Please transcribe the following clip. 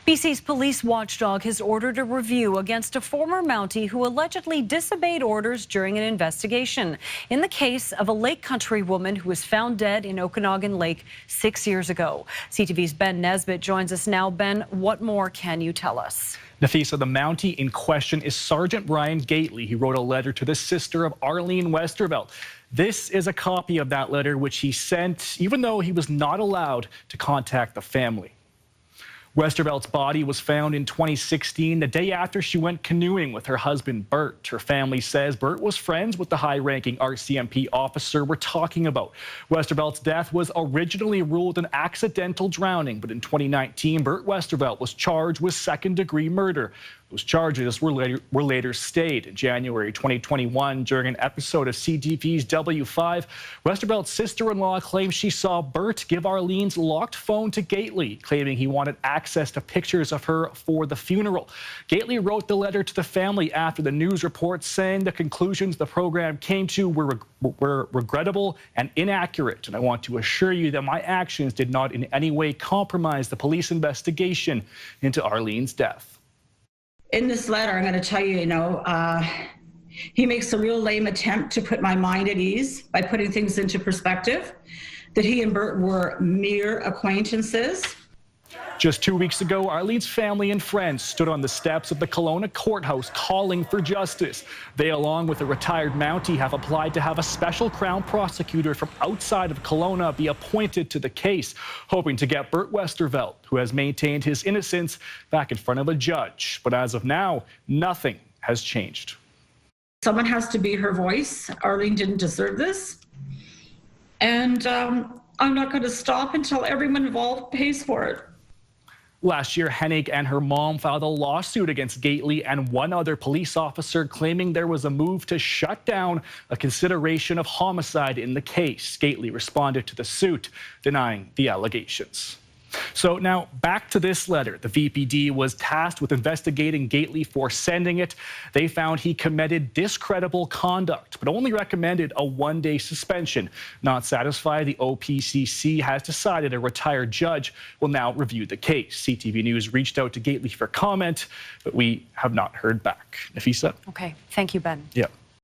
BC's police watchdog has ordered a review against a former Mountie who allegedly disobeyed orders during an investigation in the case of a Lake Country woman who was found dead in Okanagan Lake 6 years ago. CTV's Ben Nesbitt joins us now. Ben, what more can you tell us? Nafisa, the Mountie in question is Sergeant Brian Gately. He wrote a letter to the sister of Arlene Westervelt. This is a copy of that letter which he sent even though he was not allowed to contact the family. Westervelt's body was found in 2016, the day after she went canoeing with her husband, Bert. Her family says Bert was friends with the high-ranking RCMP officer we're talking about. Westervelt's death was originally ruled an accidental drowning, but in 2019, Bert Westervelt was charged with second-degree murder. Those charges were later stayed. In January 2021, during an episode of CTV's W5, Westervelt's sister-in-law claims she saw Bert give Arlene's locked phone to Gately, claiming he wanted access to pictures of her for the funeral. Gately wrote the letter to the family after the news report, saying the conclusions the program came to were regrettable and inaccurate. And I want to assure you that my actions did not in any way compromise the police investigation into Arlene's death. In this letter, I'm going to tell you, he makes a real lame attempt to put my mind at ease by putting things into perspective, that he and Bert were mere acquaintances. Just 2 weeks ago, Arlene's family and friends stood on the steps of the Kelowna courthouse calling for justice. They, along with a retired Mountie, have applied to have a special Crown prosecutor from outside of Kelowna be appointed to the case, hoping to get Bert Westervelt, who has maintained his innocence, back in front of a judge. But as of now, nothing has changed. Someone has to be her voice. Arlene didn't deserve this. And I'm not going to stop until everyone involved pays for it. Last year, Hennig and her mom filed a lawsuit against Gately and one other police officer, claiming there was a move to shut down a consideration of homicide in the case. Gately responded to the suit, denying the allegations. So now back to this letter. The VPD was tasked with investigating Gately for sending it. They found he committed discreditable conduct, but only recommended a one-day suspension. Not satisfied, the OPCC has decided a retired judge will now review the case. CTV News reached out to Gately for comment, but we have not heard back. Nafisa? Okay, thank you, Ben. Yeah.